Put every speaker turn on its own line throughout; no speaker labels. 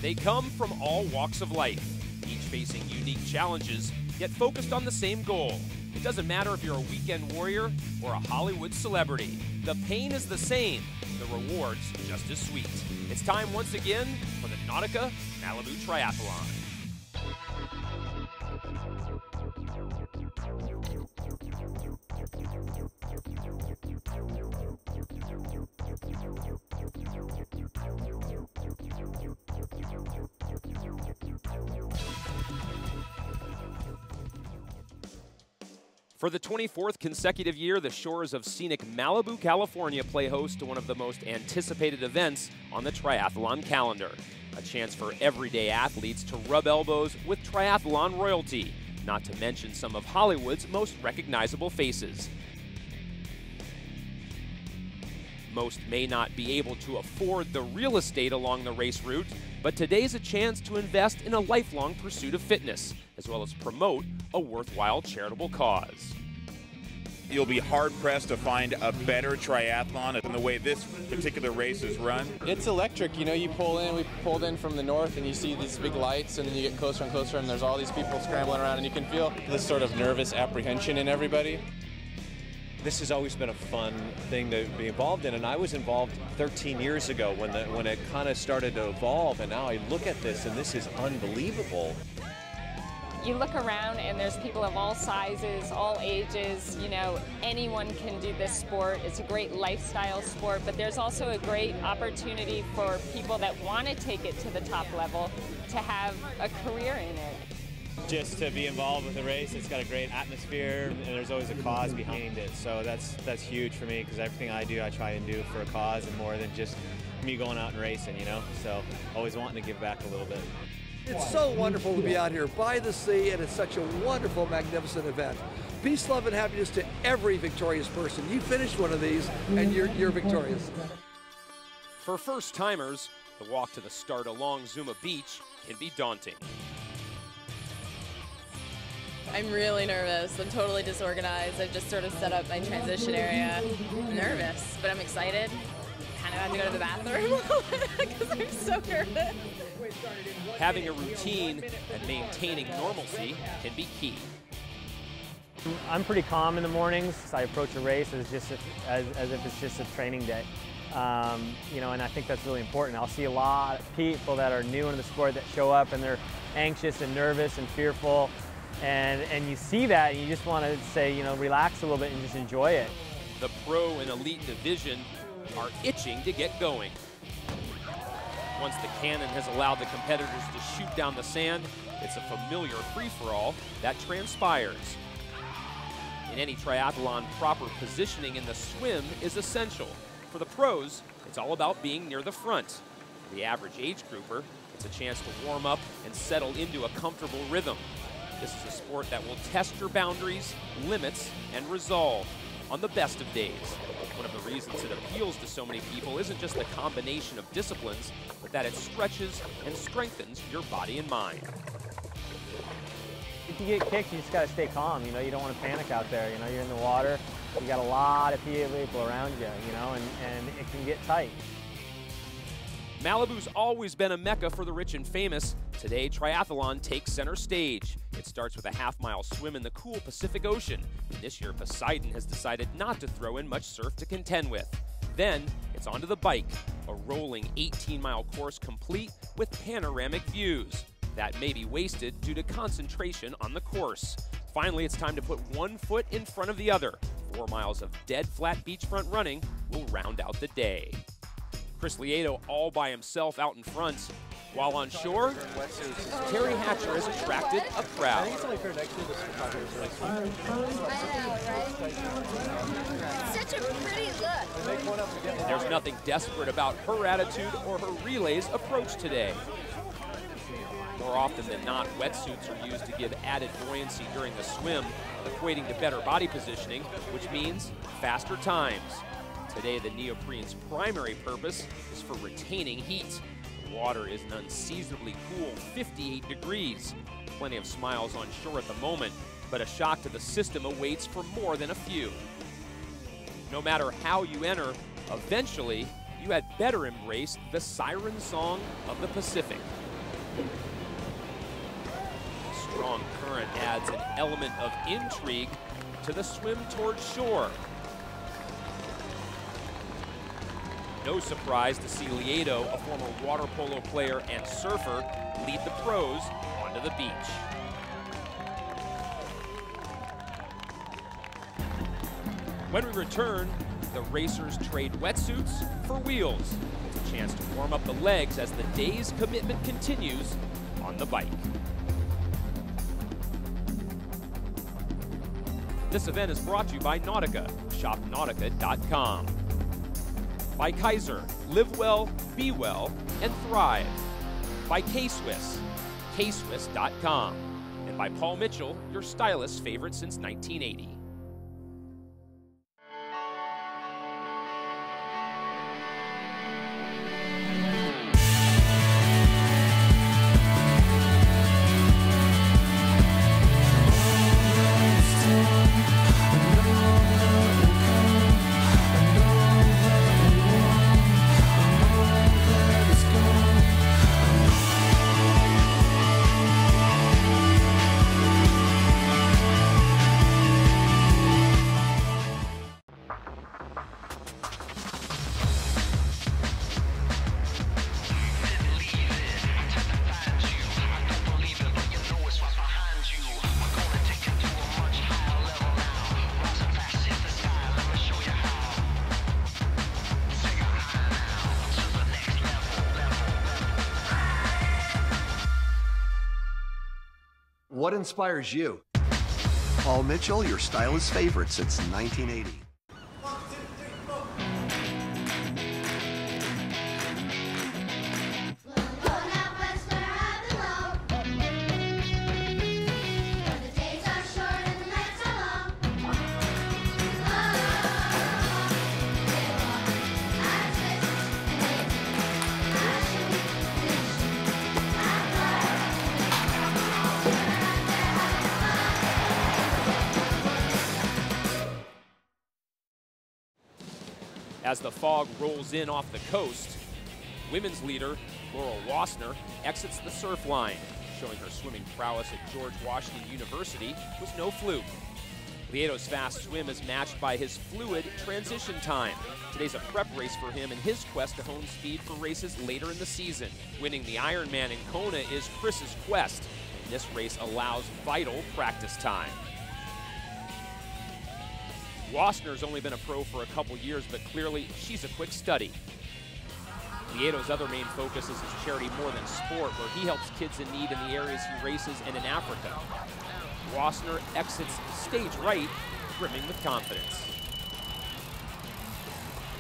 They come from all walks of life, each facing unique challenges, yet focused on the same goal. It doesn't matter if you're a weekend warrior or a Hollywood celebrity. The pain is the same, the rewards just as sweet. It's time once again for the Nautica Malibu Triathlon. For the 24th consecutive year, the shores of scenic Malibu, California play host to one of the most anticipated events on the triathlon calendar. A chance for everyday athletes to rub elbows with triathlon royalty, not to mention some of Hollywood's most recognizable faces. Most may not be able to afford the real estate along the race route, but today's a chance to invest in a lifelong pursuit of fitness, as well as promote a worthwhile charitable cause.
You'll be hard-pressed to find a better triathlon than the way this particular race is run.
It's electric, you know, we pulled in from the north and you see these big lights and then you get closer and closer and there's all these people scrambling around and you can feel this sort of nervous apprehension in everybody.
This has always been a fun thing to be involved in, and I was involved 13 years ago when it kind of started to evolve, and now I look at this and this is unbelievable.
You look around and there's people of all sizes, all ages, you know, anyone can do this sport. It's a great lifestyle sport, but there's also a great opportunity for people that want to take it to the top level to have a career in it.
Just to be involved with the race, it's got a great atmosphere and there's always a cause behind it. So that's huge for me because everything I do, I try and do for a cause and more than just me going out and racing, you know? So always wanting to give back a little bit.
It's so wonderful to be out here by the sea, and it's such a wonderful, magnificent event. Peace, love, and happiness to every victorious person. You finished one of these, and you're victorious.
For first-timers, the walk to the start along Zuma Beach can be daunting.
I'm really nervous. I'm totally disorganized. I've just sort of set up my transition area. I'm nervous, but I'm excited. Kind of have to go to the bathroom because I'm so nervous.
Having a routine and maintaining normalcy can be key.
I'm pretty calm in the mornings. I approach a race as if it's just a training day. You know, and I think that's really important. I'll see a lot of people that are new in the sport that show up and they're anxious and nervous and fearful. And you see that and you just want to say, you know, relax a little bit and just enjoy it.
The pro and elite division are itching to get going. Once the cannon has allowed the competitors to shoot down the sand, it's a familiar free-for-all that transpires. In any triathlon, proper positioning in the swim is essential. For the pros, it's all about being near the front. For the average age grouper, it's a chance to warm up and settle into a comfortable rhythm. This is a sport that will test your boundaries, limits, and resolve on the best of days. One of the reasons it appeals to so many people isn't just the combination of disciplines, but that it stretches and strengthens your body and mind.
If you get kicked, you just got to stay calm. You know, you don't want to panic out there. You know, you're in the water. You got a lot of people around you. You know, and it can get tight.
Malibu's always been a mecca for the rich and famous. Today, triathlon takes center stage. It starts with a half-mile swim in the cool Pacific Ocean. And this year, Poseidon has decided not to throw in much surf to contend with. Then, it's onto the bike, a rolling 18-mile course complete with panoramic views. That may be wasted due to concentration on the course. Finally, it's time to put one foot in front of the other. 4 miles of dead flat beachfront running will round out the day. Chris Lieto all by himself out in front. While on shore, Terry Hatcher has attracted a crowd.
Such a pretty look.
There's nothing desperate about her attitude or her relay's approach today. More often than not, wetsuits are used to give added buoyancy during the swim, equating to better body positioning, which means faster times. Today, the neoprene's primary purpose is for retaining heat. The water is an unseasonably cool 58 degrees. Plenty of smiles on shore at the moment, but a shock to the system awaits for more than a few. No matter how you enter, eventually you had better embrace the siren song of the Pacific. A strong current adds an element of intrigue to the swim toward shore. No surprise to see Lieto, a former water polo player and surfer, lead the pros onto the beach. When we return, the racers trade wetsuits for wheels. It's a chance to warm up the legs as the day's commitment continues on the bike. This event is brought to you by Nautica. Shop Nautica.com. By Kaiser, live well, be well, and thrive. By K-Swiss, kswiss.com. And by Paul Mitchell, your stylist's favorite since 1980.
What inspires you? Paul Mitchell, your stylist's favorite since 1980.
As the fog rolls in off the coast, women's leader Laurel Wassner exits the surf line. Showing her swimming prowess at George Washington University was no fluke. Lieto's fast swim is matched by his fluid transition time. Today's a prep race for him in his quest to hone speed for races later in the season. Winning the Ironman in Kona is Chris's quest, and this race allows vital practice time. Wassner's only been a pro for a couple years, but clearly she's a quick study. Lieto's other main focus is his charity More Than Sport, where he helps kids in need in the areas he races and in Africa. Wassner exits stage right, brimming with confidence.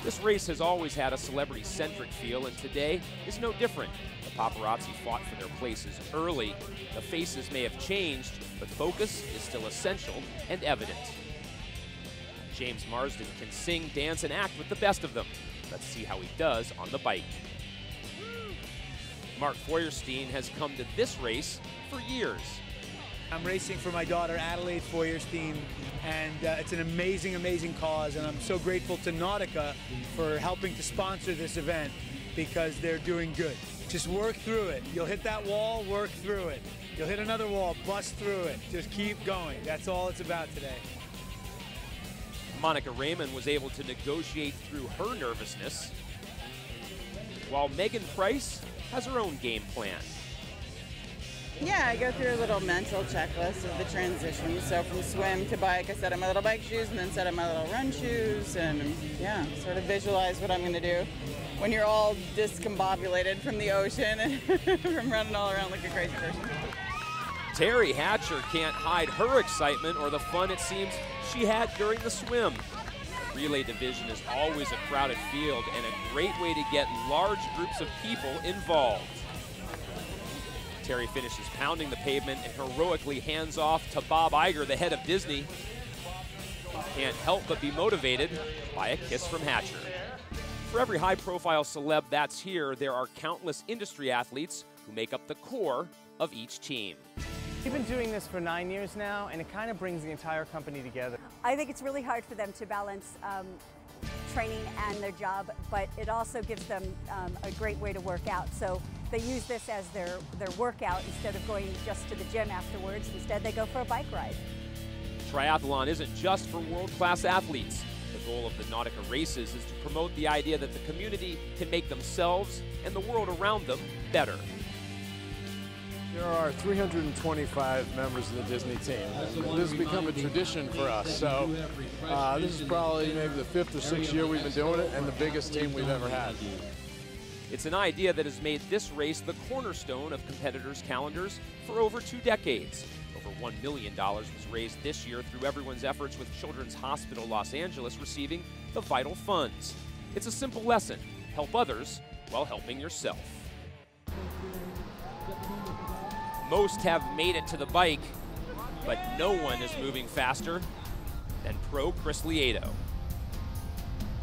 This race has always had a celebrity-centric feel, and today is no different. The paparazzi fought for their places early. The faces may have changed, but focus is still essential and evident. James Marsden can sing, dance, and act with the best of them. Let's see how he does on the bike. Mark Feuerstein has come to this race for years.
I'm racing for my daughter Adelaide Feuerstein, and it's an amazing, amazing cause, and I'm so grateful to Nautica for helping to sponsor this event because they're doing good. Just work through it. You'll hit that wall, work through it. You'll hit another wall, bust through it. Just keep going. That's all it's about today.
Monica Raymond was able to negotiate through her nervousness, while Megan Price has her own game plan.
Yeah, I go through a little mental checklist of the transition. So from swim to bike, I set up my little bike shoes and then set up my little run shoes, and yeah, sort of visualize what I'm going to do when you're all discombobulated from the ocean and from running all around like a crazy person.
Terry Hatcher can't hide her excitement or the fun it seems she had during the swim. The relay division is always a crowded field and a great way to get large groups of people involved. Terry finishes pounding the pavement and heroically hands off to Bob Iger, the head of Disney. Can't help but be motivated by a kiss from Hatcher. For every high-profile celeb that's here, there are countless industry athletes who make up the core of each team.
We've been doing this for 9 years now, and it kind of brings the entire company together.
I think it's really hard for them to balance training and their job, but it also gives them a great way to work out. So they use this as their workout instead of going just to the gym afterwards. Instead, they go for a bike ride.
Triathlon isn't just for world-class athletes. The goal of the Nautica races is to promote the idea that the community can make themselves and the world around them better.
There are 325 members of the Disney team. This has become a tradition for us. So this is probably maybe the 5th or 6th year we've been doing it, and the biggest team we've ever had.
It's an idea that has made this race the cornerstone of competitors' calendars for over 2 decades. Over $1 million was raised this year through everyone's efforts, with Children's Hospital Los Angeles receiving the vital funds. It's a simple lesson: help others while helping yourself. Most have made it to the bike, but no one is moving faster than pro Chris Lieto.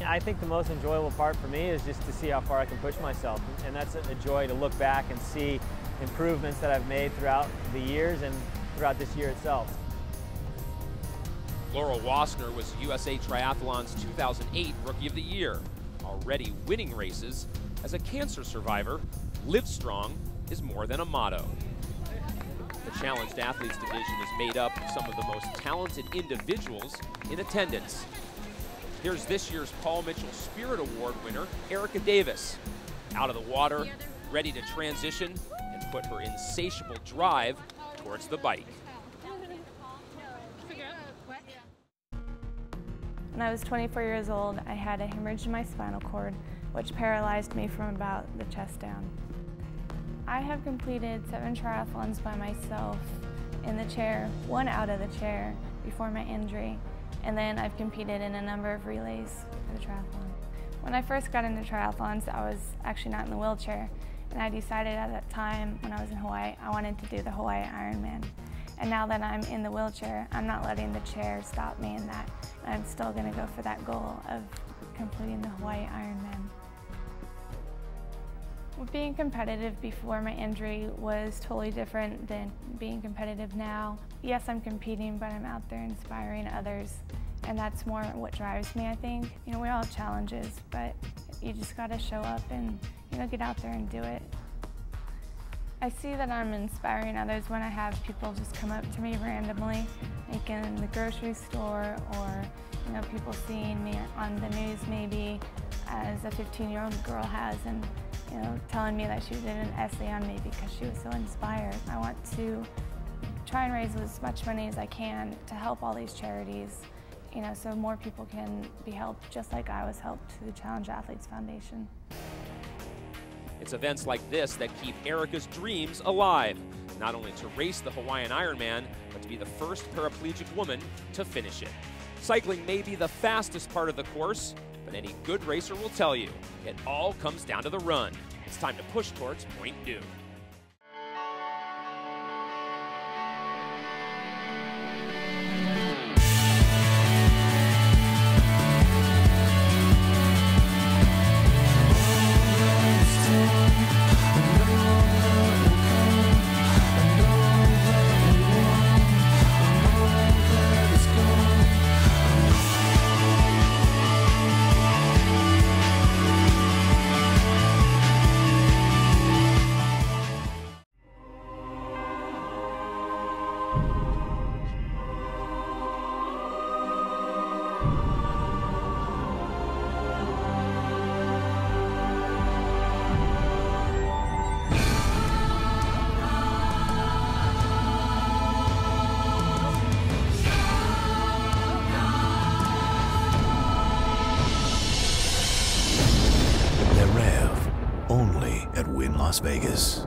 I think the most enjoyable part for me is just to see how far I can push myself, and that's a joy to look back and see improvements that I've made throughout the years and throughout this year itself.
Laurel Wassner was USA Triathlon's 2008 Rookie of the Year. Already winning races, as a cancer survivor, live strong is more than a motto. The Challenged Athletes division is made up of some of the most talented individuals in attendance. Here's this year's Paul Mitchell Spirit Award winner, Erica Davis. Out of the water, ready to transition and put her insatiable drive towards the bike.
When I was 24 years old, I had a hemorrhage in my spinal cord, which paralyzed me from about the chest down. I have completed 7 triathlons by myself in the chair, 1 out of the chair before my injury, and then I've competed in a number of relays for the triathlon. When I first got into triathlons, I was actually not in the wheelchair, and I decided at that time when I was in Hawaii, I wanted to do the Hawaii Ironman. And now that I'm in the wheelchair, I'm not letting the chair stop me in that. I'm still going to go for that goal of completing the Hawaii Ironman. Being competitive before my injury was totally different than being competitive now. Yes, I'm competing, but I'm out there inspiring others, and that's more what drives me, I think. You know, we all have challenges, but you just got to show up and, you know, get out there and do it. I see that I'm inspiring others when I have people just come up to me randomly, like in the grocery store, or, you know, people seeing me on the news maybe, as a 15-year-old girl has, and, you know, telling me that she did an essay on me because she was so inspired. I want to try and raise as much money as I can to help all these charities, you know, so more people can be helped just like I was helped through the Challenge Athletes Foundation.
It's events like this that keep Erica's dreams alive, not only to race the Hawaiian Ironman, but to be the first paraplegic woman to finish it. Cycling may be the fastest part of the course, but any good racer will tell you, it all comes down to the run. It's time to push towards point due.
Only at Wynn Las Vegas.